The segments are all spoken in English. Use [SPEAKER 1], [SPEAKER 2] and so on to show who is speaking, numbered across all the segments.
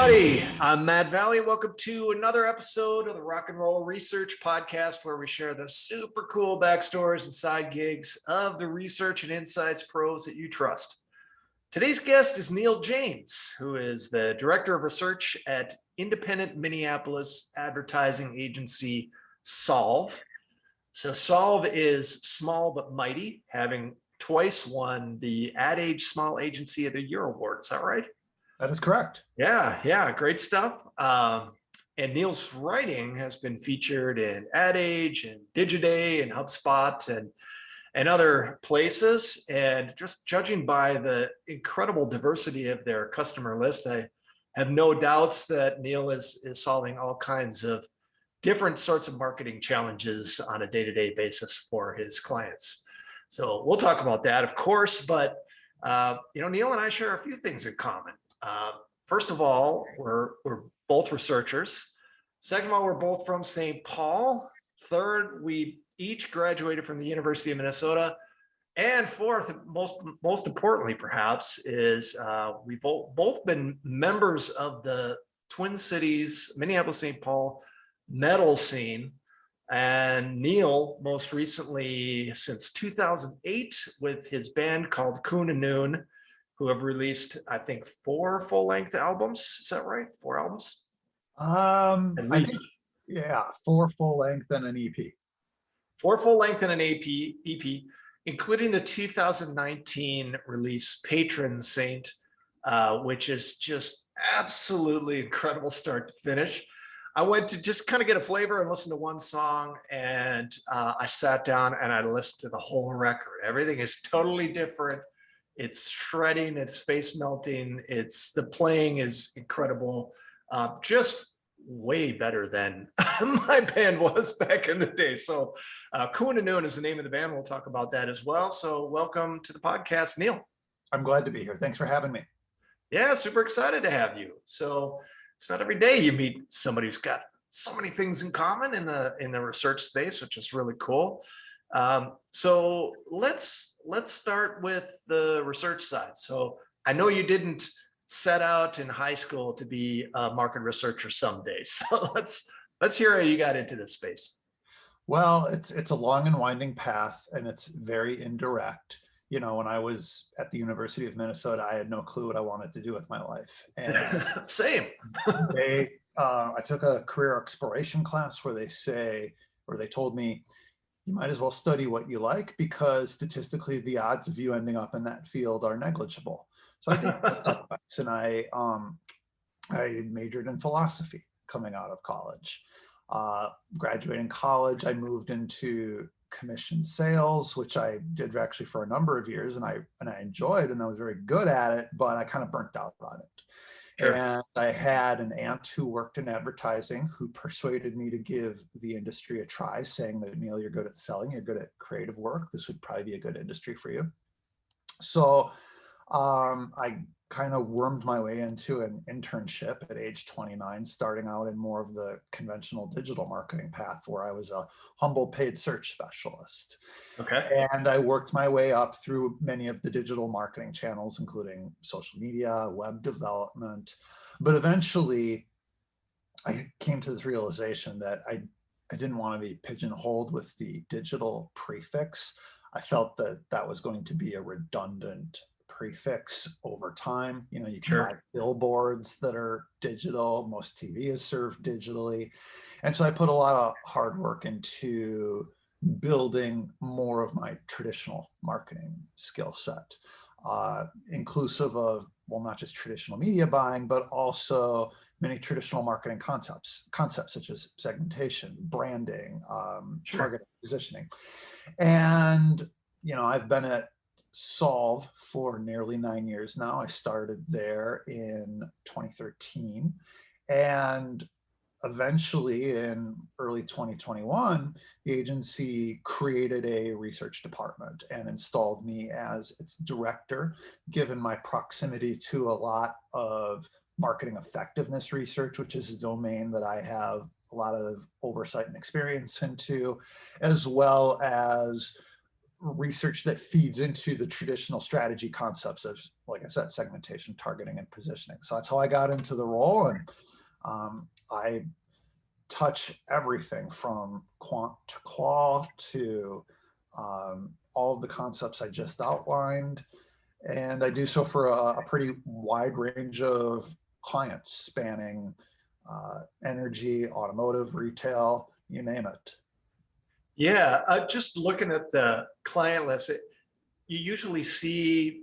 [SPEAKER 1] everybody. I'm Matt Valley. Welcome to another episode of the Rock and Roll Research Podcast, where we share the super cool backstories and side gigs of the research and insights pros that you trust. Today's guest is Neil James, who is the Director of Research at independent Minneapolis advertising agency Solve. So Solve is small but mighty, having twice won the AdAge Small Agency of the Year award. Is that right?
[SPEAKER 2] That is correct.
[SPEAKER 1] Yeah, great stuff. And Neil's writing has been featured in AdAge and Digiday and HubSpot and other places. And just judging by the incredible diversity of their customer list, I have no doubts that Neil is solving all kinds of different sorts of marketing challenges on a day-to-day basis for his clients. So we'll talk about that, of course, but Neil and I share a few things in common. First of all, we're both researchers. Second of all, we're both from St. Paul. Third, we each graduated from the University of Minnesota. And fourth, most importantly, perhaps, is we've both been members of the Twin Cities, Minneapolis, St. Paul metal scene. And Neil, most recently since 2008, with his band called Cwn Annwn, who have released, I think, 4 full-length albums. Is that right? 4 albums? At least.
[SPEAKER 2] 4 full-length and an EP.
[SPEAKER 1] 4 full-length and an EP, including the 2019 release Patron Saint, which is just absolutely incredible start to finish. I went to just kind of get a flavor and listen to one song, and I sat down and I listened to the whole record. Everything is totally different. It's shredding, it's face melting, the playing is incredible. Just way better than my band was back in the day. So Cwn Annwn is the name of the band. We'll talk about that as well. So welcome to the podcast, Neil.
[SPEAKER 2] I'm glad to be here. Thanks for having me.
[SPEAKER 1] Yeah, super excited to have you. So it's not every day you meet somebody who's got so many things in common in the research space, which is really cool. So let's start with the research side. So I know you didn't set out in high school to be a market researcher someday. So let's hear how you got into this space.
[SPEAKER 2] Well, it's a long and winding path, and it's very indirect. You know, when I was at the University of Minnesota, I had no clue what I wanted to do with my life. And
[SPEAKER 1] Same.
[SPEAKER 2] I took a career exploration class where they told me, you might as well study what you like, because statistically the odds of you ending up in that field are negligible. So I did that, and I majored in philosophy coming out of college. Graduating college, I moved into commission sales, which I did actually for a number of years, and I enjoyed, and I was very good at it, but I kind of burnt out on it. Sure. And I had an aunt who worked in advertising who persuaded me to give the industry a try, saying that, Neil, you're good at selling, you're good at creative work, this would probably be a good industry for you. So I kind of wormed my way into an internship at age 29, starting out in more of the conventional digital marketing path, where I was a humble paid search specialist.
[SPEAKER 1] Okay.
[SPEAKER 2] And I worked my way up through many of the digital marketing channels, including social media, web development. But eventually I came to this realization that I didn't want to be pigeonholed with the digital prefix. I felt that that was going to be a redundant prefix over time. You know, you can buy billboards that are digital. Most TV is served digitally. And so I put a lot of hard work into building more of my traditional marketing skill set, inclusive of, well, not just traditional media buying, but also many traditional marketing concepts such as segmentation, branding, targeting, positioning. And, you know, I've been at Solve for nearly 9 years now. I started there in 2013, and eventually in early 2021, the agency created a research department and installed me as its director, given my proximity to a lot of marketing effectiveness research, which is a domain that I have a lot of oversight and experience into, as well as research that feeds into the traditional strategy concepts of, like I said, segmentation, targeting, and positioning. So that's how I got into the role. And I touch everything from quant to qual to all of the concepts I just outlined. And I do so for a pretty wide range of clients spanning energy, automotive, retail, you name it.
[SPEAKER 1] Yeah, just looking at the client list, you usually see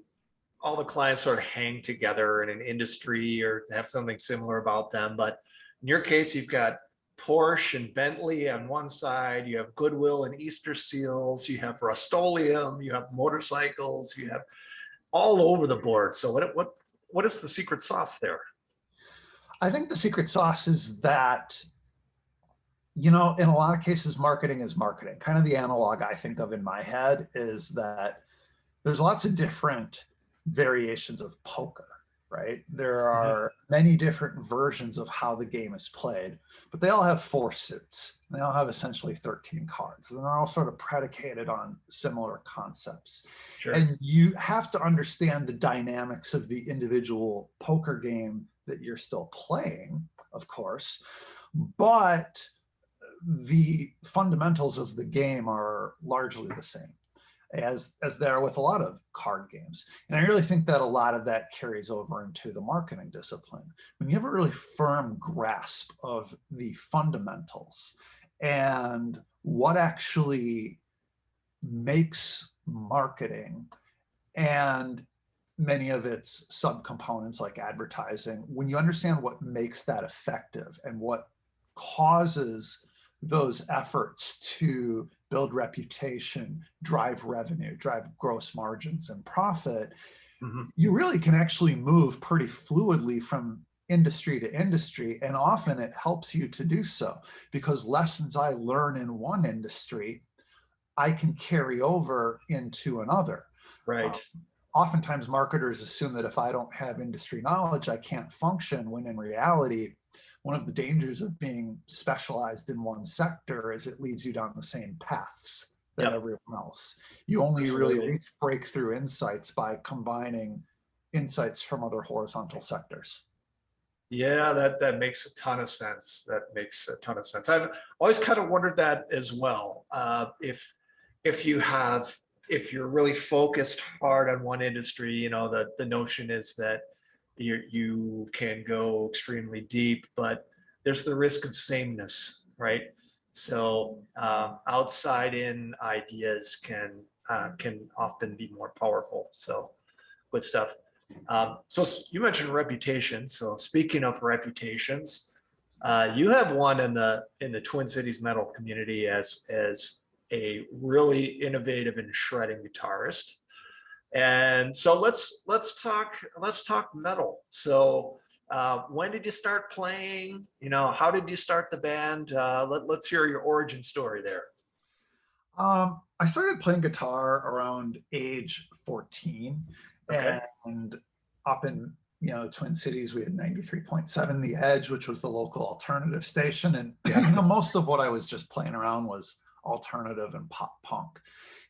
[SPEAKER 1] all the clients sort of hang together in an industry or have something similar about them. But in your case, you've got Porsche and Bentley on one side, you have Goodwill and Easter Seals, you have Rust-Oleum, you have motorcycles, you have all over the board. So what is the secret sauce there?
[SPEAKER 2] I think the secret sauce is that, in a lot of cases, marketing is marketing. Kind of the analog I think of in my head is that there's lots of different variations of poker, right? There are many different versions of how the game is played, but they all have 4 suits. They all have essentially 13 cards, and they're all sort of predicated on similar concepts.
[SPEAKER 1] Sure.
[SPEAKER 2] And you have to understand the dynamics of the individual poker game that you're still playing, of course, but the fundamentals of the game are largely the same as they are with a lot of card games. And I really think that a lot of that carries over into the marketing discipline. When you have a really firm grasp of the fundamentals and what actually makes marketing and many of its subcomponents like advertising, when you understand what makes that effective and what causes those efforts to build reputation, drive revenue, drive gross margins and profit, you really can actually move pretty fluidly from industry to industry. And often it helps you to do so because lessons I learn in one industry, I can carry over into another.
[SPEAKER 1] Right.
[SPEAKER 2] Oftentimes marketers assume that if I don't have industry knowledge, I can't function, when in reality, one of the dangers of being specialized in one sector is it leads you down the same paths that everyone else. You only really reach breakthrough insights by combining insights from other horizontal sectors.
[SPEAKER 1] Yeah, that makes a ton of sense. That makes a ton of sense. I've always kind of wondered that as well. If you're really focused hard on one industry, the notion is that you can go extremely deep, but there's the risk of sameness, right? So outside in ideas can often be more powerful. So good stuff. So you mentioned reputation. So speaking of reputations, you have one in the Twin Cities metal community as a really innovative and shredding guitarist. And so let's talk metal. So when did you start playing? How did you start the band? Let's hear your origin story there.
[SPEAKER 2] I started playing guitar around age 14.
[SPEAKER 1] Okay.
[SPEAKER 2] And up in Twin Cities, we had 93.7 The Edge, which was the local alternative station. And most of what I was just playing around was alternative and pop punk.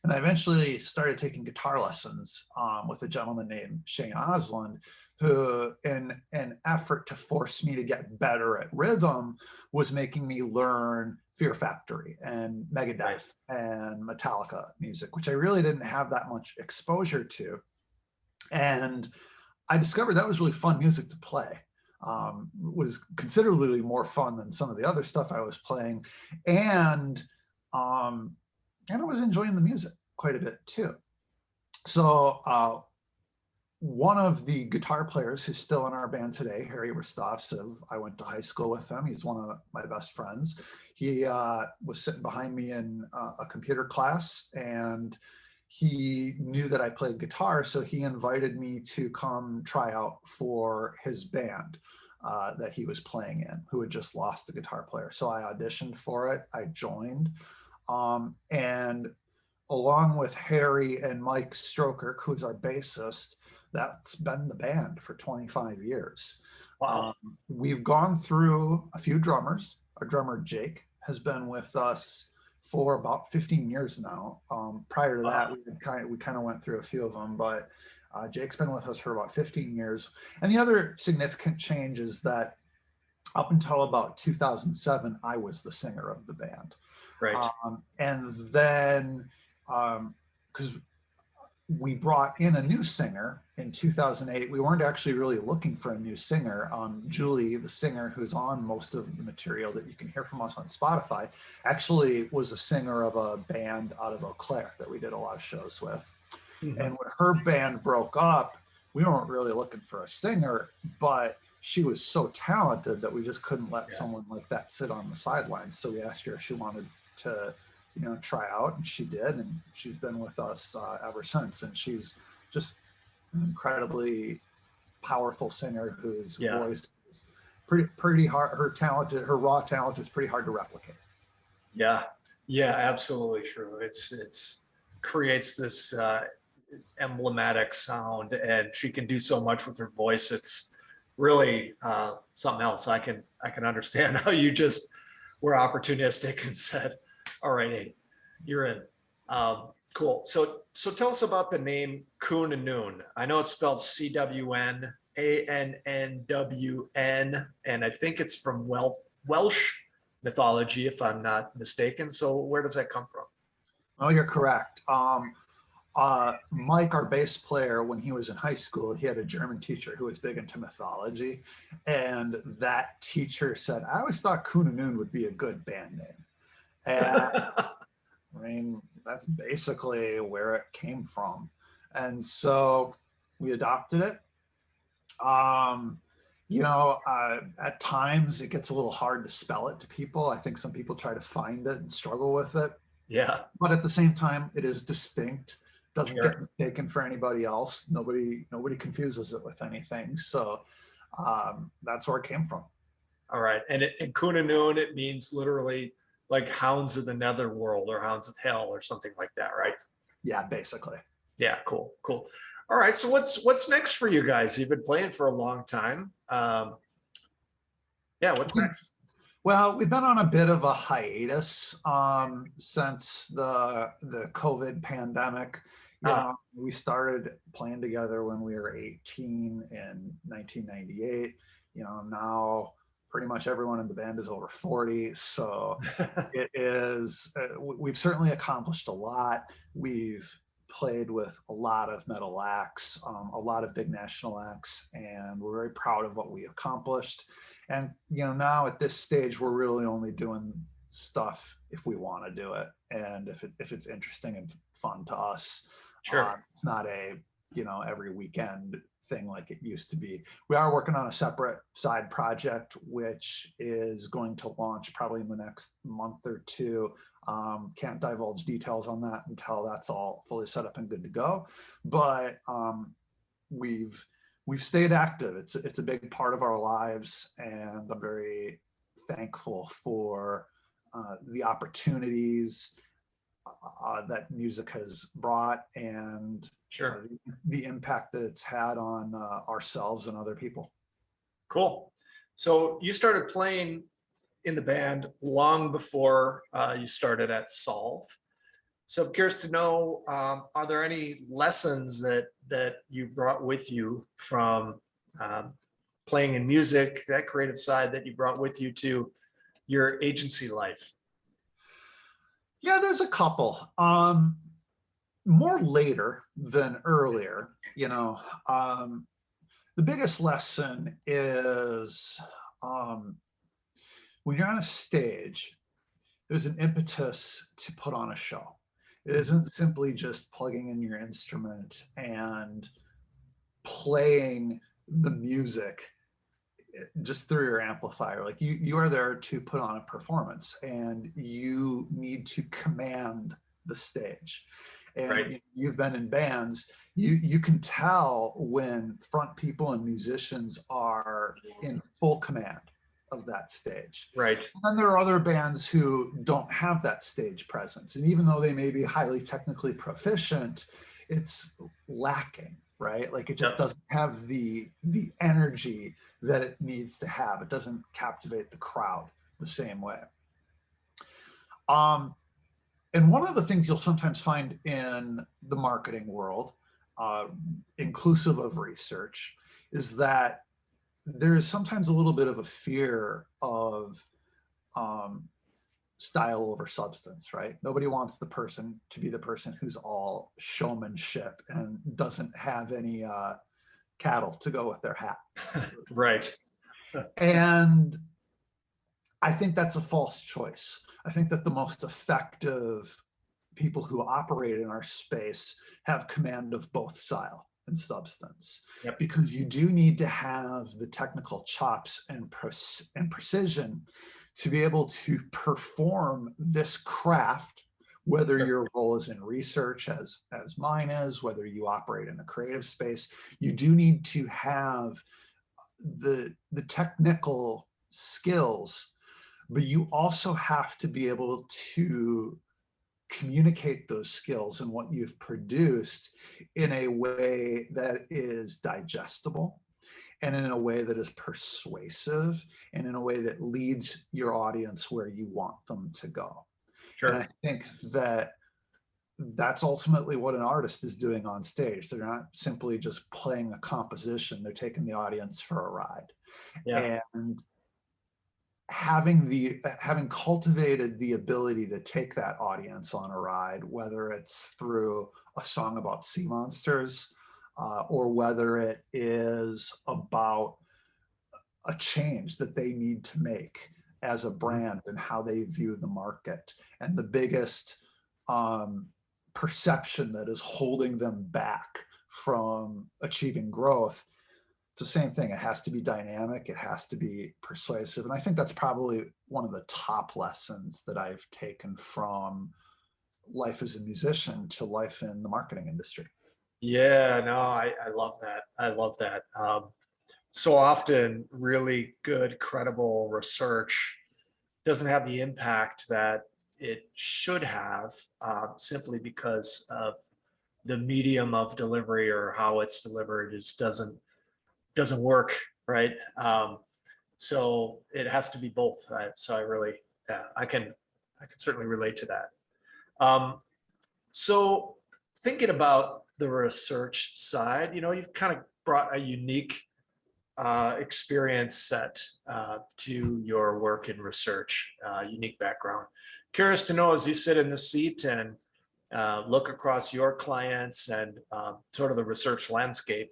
[SPEAKER 2] And I eventually started taking guitar lessons with a gentleman named Cwn Annwn, who, in an effort to force me to get better at rhythm, was making me learn Fear Factory and Megadeth and Metallica music, which I really didn't have that much exposure to. And I discovered that was really fun music to play. Was considerably more fun than some of the other stuff I was playing. And I was enjoying the music quite a bit too. So one of the guitar players who's still in our band today, Harry Rostov, I went to high school with him. He's one of my best friends. He was sitting behind me in a computer class, and he knew that I played guitar, so he invited me to come try out for his band that he was playing in, who had just lost a guitar player. So I auditioned for it. I joined. And along with Harry and Mike Stroker, who's our bassist, that's been the band for 25 years.
[SPEAKER 1] Wow.
[SPEAKER 2] We've gone through a few drummers. Our drummer, Jake, has been with us for about 15 years now. Prior to that, we kind of went through a few of them, but Jake's been with us for about 15 years. And the other significant change is that up until about 2007, I was the singer of the band.
[SPEAKER 1] Right.
[SPEAKER 2] And then, because we brought in a new singer in 2008. We weren't actually really looking for a new singer. Julie, the singer who's on most of the material that you can hear from us on Spotify, actually was a singer of a band out of Eau Claire that we did a lot of shows with. Mm-hmm. And when her band broke up, we weren't really looking for a singer, but she was so talented that we just couldn't let someone like that sit on the sidelines. So we asked her if she wanted to, try out, and she did, and she's been with us ever since. And she's just an incredibly powerful singer whose voice is pretty hard. Her raw talent is pretty hard to replicate.
[SPEAKER 1] Yeah, absolutely true. It's creates this emblematic sound, and she can do so much with her voice. It's really something else. I can understand how you just were opportunistic and said, all right, hey, you're in. Cool. So tell us about the name Cwn Annwn. I know it's spelled CWN ANNWN, and I think it's from Welsh mythology, if I'm not mistaken. So where does that come from?
[SPEAKER 2] Oh, you're correct. Mike, our bass player, when he was in high school, he had a German teacher who was big into mythology. And that teacher said, I always thought Cwn Annwn would be a good band name. And I mean, that's basically where it came from. And so we adopted it. At times it gets a little hard to spell it to people. I think some people try to find it and struggle with it.
[SPEAKER 1] Yeah.
[SPEAKER 2] But at the same time, it is distinct. Doesn't get mistaken for anybody else. Nobody confuses it with anything. So that's where it came from.
[SPEAKER 1] All right. And Cwn Annwn, it means literally like hounds of the netherworld or hounds of hell or something like that, right?
[SPEAKER 2] Yeah, basically.
[SPEAKER 1] Yeah, cool. All right. So what's next for you guys? You've been playing for a long time. What's next?
[SPEAKER 2] Well, we've been on a bit of a hiatus since the COVID pandemic. We started playing together when we were 18 in 1998. Now pretty much everyone in the band is over 40. So it is, we've certainly accomplished a lot. We've played with a lot of metal acts, a lot of big national acts, and we're very proud of what we accomplished. And now at this stage, we're really only doing stuff if we want to do it, and if it's interesting and fun to us.
[SPEAKER 1] Sure.
[SPEAKER 2] It's not a every weekend thing like it used to be. We are working on a separate side project, which is going to launch probably in the next month or two. Can't divulge details on that until that's all fully set up and good to go. But we've stayed active. It's a big part of our lives, and I'm very thankful for the opportunities that music has brought, and the impact that it's had on ourselves and other people.
[SPEAKER 1] Cool. So you started playing in the band long before you started at Solve. So I'm curious to know, are there any lessons that you brought with you from playing in music, that creative side that you brought with you to your agency life?
[SPEAKER 2] Yeah, there's a couple. More later than earlier. The biggest lesson is when you're on a stage, there's an impetus to put on a show. It isn't simply just plugging in your instrument and playing the music just through your amplifier. Like you are there to put on a performance, and you need to command the stage. And you've been in bands, you can tell when front people and musicians are in full command of that stage.
[SPEAKER 1] Right.
[SPEAKER 2] And then there are other bands who don't have that stage presence. And even though they may be highly technically proficient, it's lacking, right? Like it just doesn't have the energy that it needs to have. It doesn't captivate the crowd the same way. And one of the things you'll sometimes find in the marketing world, inclusive of research, is that there is sometimes a little bit of a fear of style over substance, right? Nobody wants the person to be the person who's all showmanship and doesn't have any cattle to go with their hat.
[SPEAKER 1] Right.
[SPEAKER 2] And I think that's a false choice. I think that the most effective people who operate in our space have command of both style and substance.
[SPEAKER 1] Yep.
[SPEAKER 2] Because you do need to have the technical chops and precision to be able to perform this craft, whether
[SPEAKER 1] Sure.
[SPEAKER 2] your role is in research as mine is, whether you operate in a creative space. You do need to have the technical skills, but you also have to be able to communicate those skills and what you've produced in a way that is digestible, and in a way that is persuasive, and in a way that leads your audience where you want them to go.
[SPEAKER 1] Sure.
[SPEAKER 2] And I think that that's ultimately what an artist is doing on stage. They're not simply just playing a composition, they're taking the audience for a ride.
[SPEAKER 1] Yeah.
[SPEAKER 2] And having cultivated the ability to take that audience on a ride, whether it's through a song about sea monsters, or whether it is about a change that they need to make as a brand and how they view the market, and the biggest perception that is holding them back from achieving growth. It's the same thing. It has to be dynamic. It has to be persuasive. And I think that's probably one of the top lessons that I've taken from life as a musician to life in the marketing industry.
[SPEAKER 1] Yeah, no, I love that. I love that. So often really good, credible research doesn't have the impact that it should have, simply because of the medium of delivery or how it's delivered doesn't work, right? So it has to be both. So I really, yeah, I can certainly relate to that. So thinking about the research side, you've kind of brought a unique experience set to your work in research, unique background. Curious to know, as you sit in the seat and look across your clients and sort of the research landscape,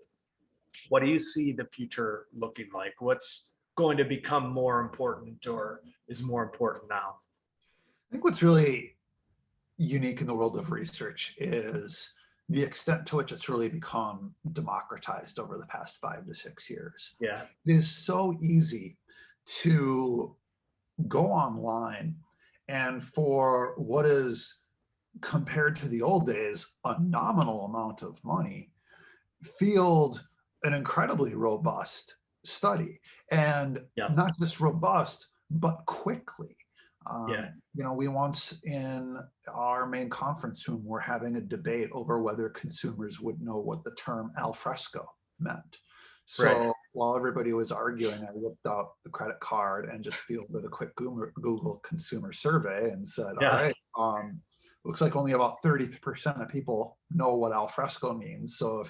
[SPEAKER 1] what do you see the future looking like? What's going to become more important or is more important now?
[SPEAKER 2] I think what's really unique in the world of research is the extent to which it's really become democratized over the past 5 to 6 years.
[SPEAKER 1] Yeah.
[SPEAKER 2] It is so easy to go online and, for what is, compared to the old days, a nominal amount of money, field an incredibly robust study, and
[SPEAKER 1] Yep.
[SPEAKER 2] not just robust, but quickly.
[SPEAKER 1] Yeah.
[SPEAKER 2] We once, in our main conference room, were having a debate over whether consumers would know what the term al fresco meant. So
[SPEAKER 1] Right.
[SPEAKER 2] while everybody was arguing, I whipped out the credit card and just fielded a quick Google consumer survey and said,
[SPEAKER 1] Yeah.
[SPEAKER 2] all right, looks like only about 30% of people know what al fresco means. So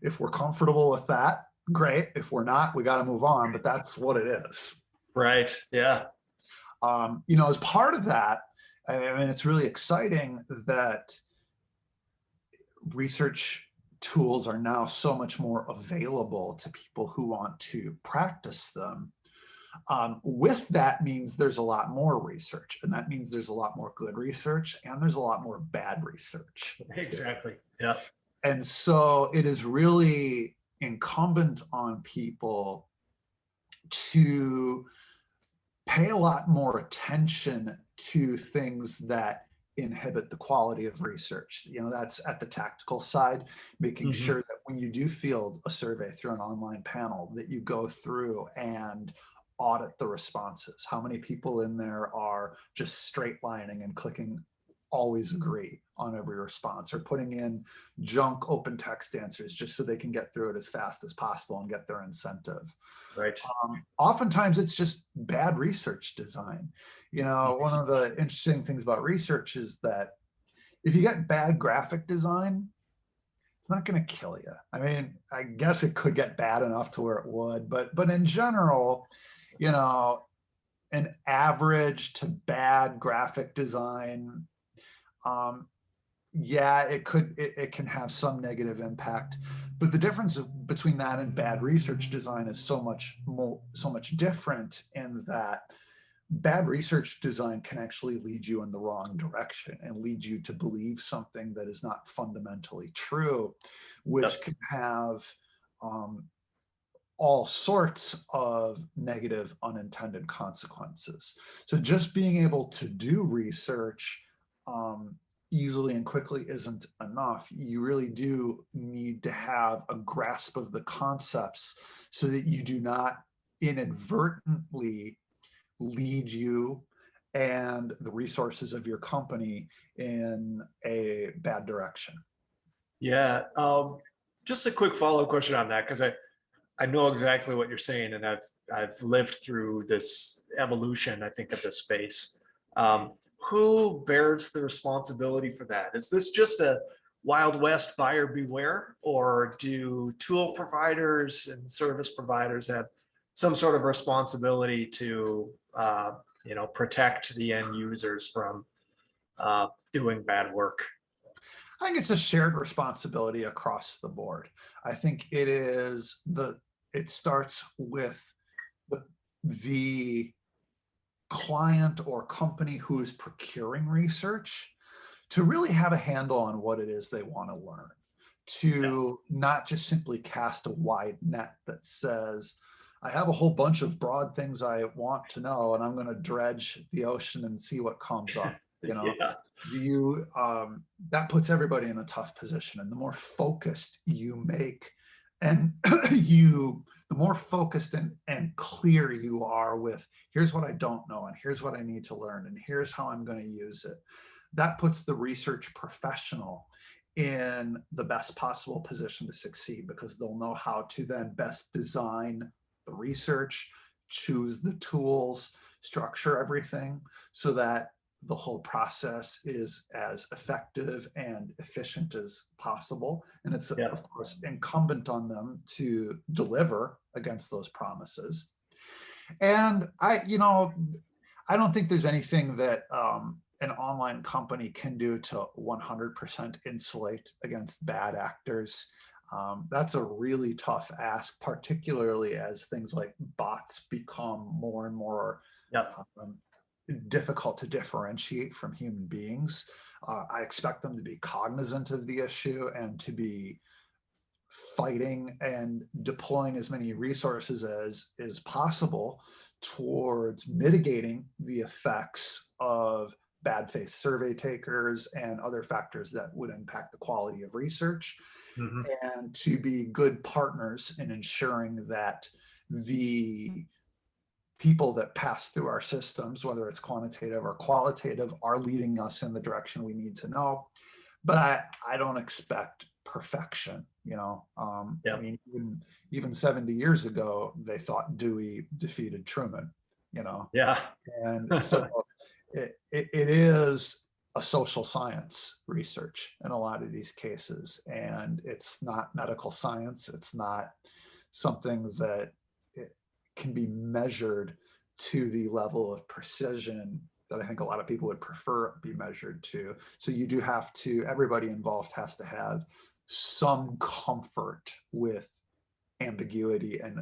[SPEAKER 2] if we're comfortable with that, great. If we're not, we got to move on, but that's what it is.
[SPEAKER 1] Right. Yeah.
[SPEAKER 2] As part of that, I mean, it's really exciting that research tools are now so much more available to people who want to practice them. With that means there's a lot more research, and that means there's a lot more good research, and there's a lot more bad research.
[SPEAKER 1] Exactly. Yeah.
[SPEAKER 2] And so it is really incumbent on people to pay a lot more attention to things that inhibit the quality of research. That's at the tactical side, making sure that when you do field a survey through an online panel, that you go through and audit the responses. How many people in there are just straight lining and clicking always agree on every response, or putting in junk open text answers just so they can get through it as fast as possible and get their incentive.
[SPEAKER 1] Right.
[SPEAKER 2] Oftentimes it's just bad research design. One of the interesting things about research is that if you get bad graphic design, it's not going to kill you. I mean, I guess it could get bad enough to where it would, but in general, you know, an average to bad graphic design, yeah, it can have some negative impact, but the difference between that and bad research design is so much different, in that bad research design can actually lead you in the wrong direction and lead you to believe something that is not fundamentally true, which
[SPEAKER 1] Yep.
[SPEAKER 2] can have all sorts of negative unintended consequences. So just being able to do research easily and quickly isn't enough. You really do need to have a grasp of the concepts so that you do not inadvertently lead you and the resources of your company in a bad direction.
[SPEAKER 1] Yeah. Just a quick follow-up question on that, because I know exactly what you're saying, and I've lived through this evolution, I think, of this space. Who bears the responsibility for that? Is this just a Wild West buyer beware, or do tool providers and service providers have some sort of responsibility to protect the end users from doing bad work?
[SPEAKER 2] I think it's a shared responsibility across the board. I think it starts with the client or company who is procuring research to really have a handle on what it is they want to learn, to not just simply cast a wide net that says, I have a whole bunch of broad things I want to know, and I'm going to dredge the ocean and see what comes up. That puts everybody in a tough position. And the more focused you make, and the more focused and clear you are with, here's what I don't know, and here's what I need to learn, and here's how I'm going to use it, that puts the research professional in the best possible position to succeed, because they'll know how to then best design the research, choose the tools, structure everything so that the whole process is as effective and efficient as possible. And it's, of course, incumbent on them to deliver against those promises. And I don't think there's anything that an online company can do to 100% insulate against bad actors. That's a really tough ask, particularly as things like bots become more and more difficult to differentiate from human beings. I expect them to be cognizant of the issue and to be fighting and deploying as many resources as is possible towards mitigating the effects of bad faith survey takers and other factors that would impact the quality of research, and to be good partners in ensuring that the people that pass through our systems, whether it's quantitative or qualitative, are leading us in the direction we need to know. But I don't expect perfection. I mean, even 70 years ago, they thought Dewey defeated Truman. And so it is a social science research in a lot of these cases, and it's not medical science. It's not something that can be measured to the level of precision that I think a lot of people would prefer be measured to. So you do have to, everybody involved has to have some comfort with ambiguity and,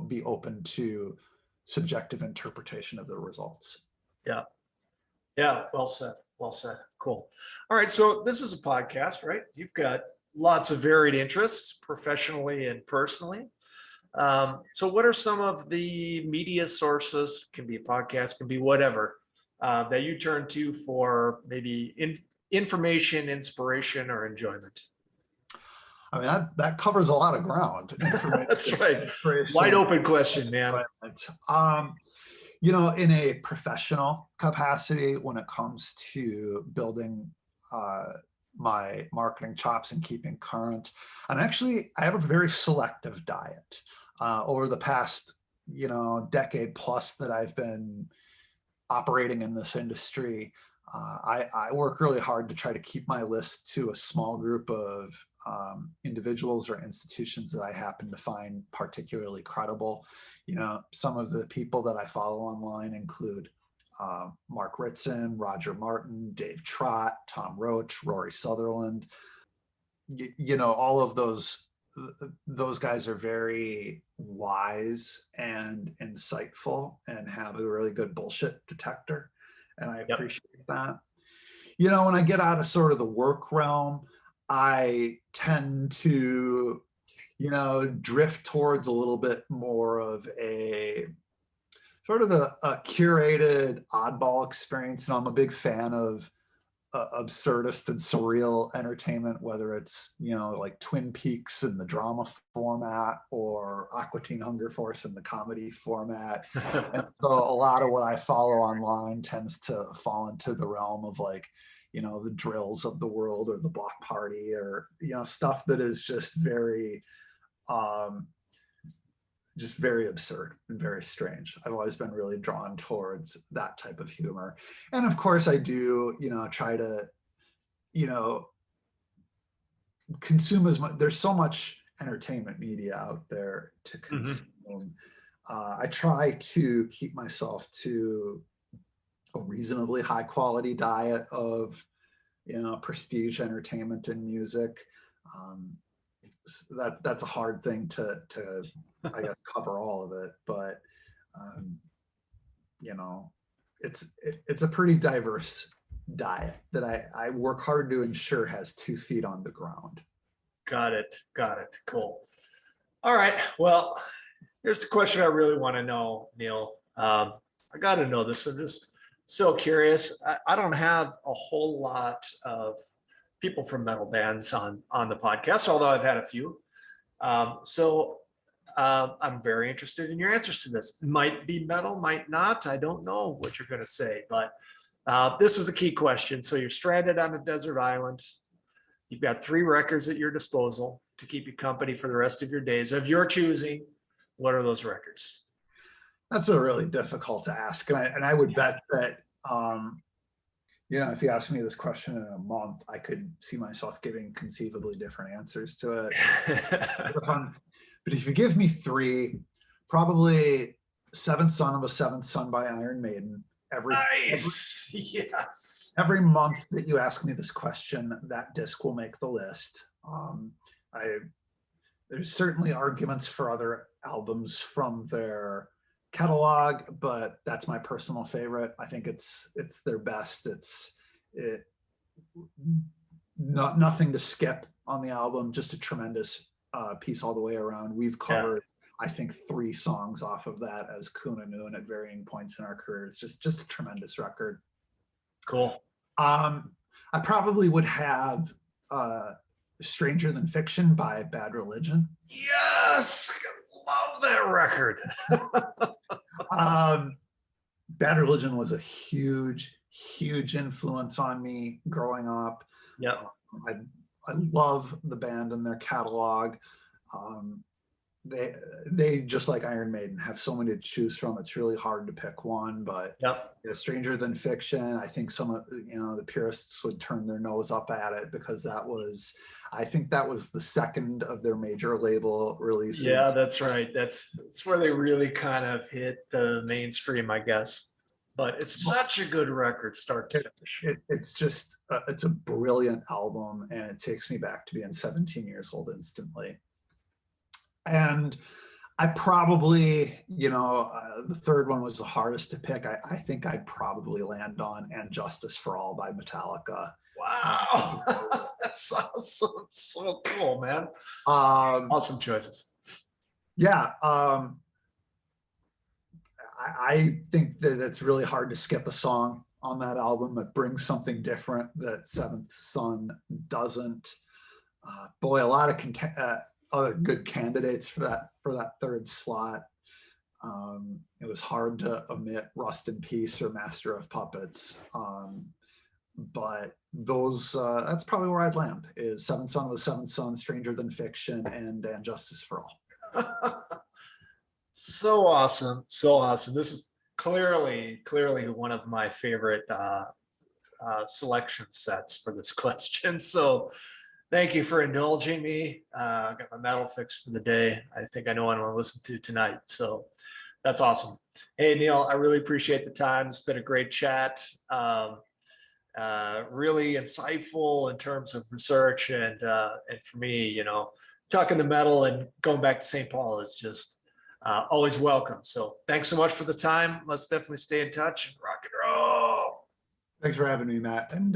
[SPEAKER 2] be open to subjective interpretation of the results.
[SPEAKER 1] Yeah. Yeah. Well said. Well said. Cool. All right. So this is a podcast, right? You've got lots of varied interests professionally and personally. So what are some of the media sources, can be a podcast, can be whatever, that you turn to for maybe information, inspiration, or enjoyment?
[SPEAKER 2] I mean, that covers a lot of ground.
[SPEAKER 1] That's right. Wide open question, man.
[SPEAKER 2] In a professional capacity, when it comes to building my marketing chops and keeping current, I have a very selective diet. Over the past, decade plus that I've been operating in this industry, I work really hard to try to keep my list to a small group of individuals or institutions that I happen to find particularly credible. You know, some of the people that I follow online include Mark Ritson, Roger Martin, Dave Trott, Tom Roach, Rory Sutherland. You know, all of those guys are very wise and insightful and have a really good bullshit detector. And I
[SPEAKER 1] Yep.
[SPEAKER 2] appreciate that. You know, when I get out of sort of the work realm, I tend to, you know, drift towards a little bit more of a sort of a curated oddball experience. And I'm a big fan of absurdist and surreal entertainment, whether it's, you know, like Twin Peaks in the drama format or Aqua Teen Hunger Force in the comedy format. And so a lot of what I follow online tends to fall into the realm of, like, you know, the Drills of the world or the Block Party, or, you know, stuff that is just very absurd and very strange. I've always been really drawn towards that type of humor. And of course I do, you know, try to, you know, consume as much. There's so much entertainment media out there to consume. I try to keep myself to a reasonably high quality diet of, you know, prestige entertainment and music. That's a hard thing to I guess cover all of it, but you know, it's a pretty diverse diet that I work hard to ensure has 2 feet on the ground.
[SPEAKER 1] Got it. Got it. Cool. All right. Well, here's the question I really want to know, Neil. I got to know this. I'm just so curious. I don't have a whole lot of people from metal bands on the podcast, although I've had a few. I'm very interested in your answers to this. Might be metal, might not. I don't know what you're going to say, but this is a key question. So you're stranded on a desert island. You've got 3 records at your disposal to keep you company for the rest of your days of your choosing. What are those records?
[SPEAKER 2] That's a really difficult to ask. And I would bet that, you know, if you asked me this question in a month, I could see myself giving conceivably different answers to it. But if you give me 3, probably Seventh Son of a Seventh Son by Iron Maiden.
[SPEAKER 1] Nice. Yes.
[SPEAKER 2] Every month that you ask me this question, that disc will make the list. There's certainly arguments for other albums from their catalog, but that's my personal favorite. I think it's their best. Nothing to skip on the album, just a tremendous piece all the way around. We've covered, I think, 3 songs off of that as Cwn Annwn at varying points in our careers. Just a tremendous record.
[SPEAKER 1] Cool.
[SPEAKER 2] I probably would have Stranger Than Fiction by Bad Religion.
[SPEAKER 1] Yes, love that record.
[SPEAKER 2] Bad Religion was a huge influence on me growing up.
[SPEAKER 1] Yeah.
[SPEAKER 2] I love the band and their catalog. They just like Iron Maiden have so many to choose from. It's really hard to pick one, but Stranger Than Fiction, I think some of, you know, the purists would turn their nose up at it because I think that was the second of their major label releases.
[SPEAKER 1] Yeah, that's right. That's where they really kind of hit the mainstream, I guess. But it's such a good record, start to finish.
[SPEAKER 2] It's just, it's a brilliant album, and it takes me back to being 17 years old instantly. And I probably, you know, the third one was the hardest to pick. I think I'd probably land on And Justice for All by Metallica.
[SPEAKER 1] Wow. That's awesome. So cool, man. Awesome choices.
[SPEAKER 2] Yeah. I think that it's really hard to skip a song on that album. It brings something different that Seventh Son doesn't. Boy, a lot of other good candidates for that third slot. It was hard to omit Rust in Peace or Master of Puppets. But those, that's probably where I'd land, is Seventh Son of a Seventh Son, Stranger Than Fiction, and Justice for All.
[SPEAKER 1] So awesome. So awesome. This is clearly one of my favorite selection sets for this question. So thank you for indulging me. I got my metal fixed for the day. I think I know what I want to listen to tonight. So that's awesome. Hey, Neil, I really appreciate the time. It's been a great chat. Really insightful in terms of research, and for me, you know, talking the metal and going back to St. Paul is just always welcome. So thanks so much for the time. Let's definitely stay in touch. Rock and roll.
[SPEAKER 2] Thanks for having me, Matt. And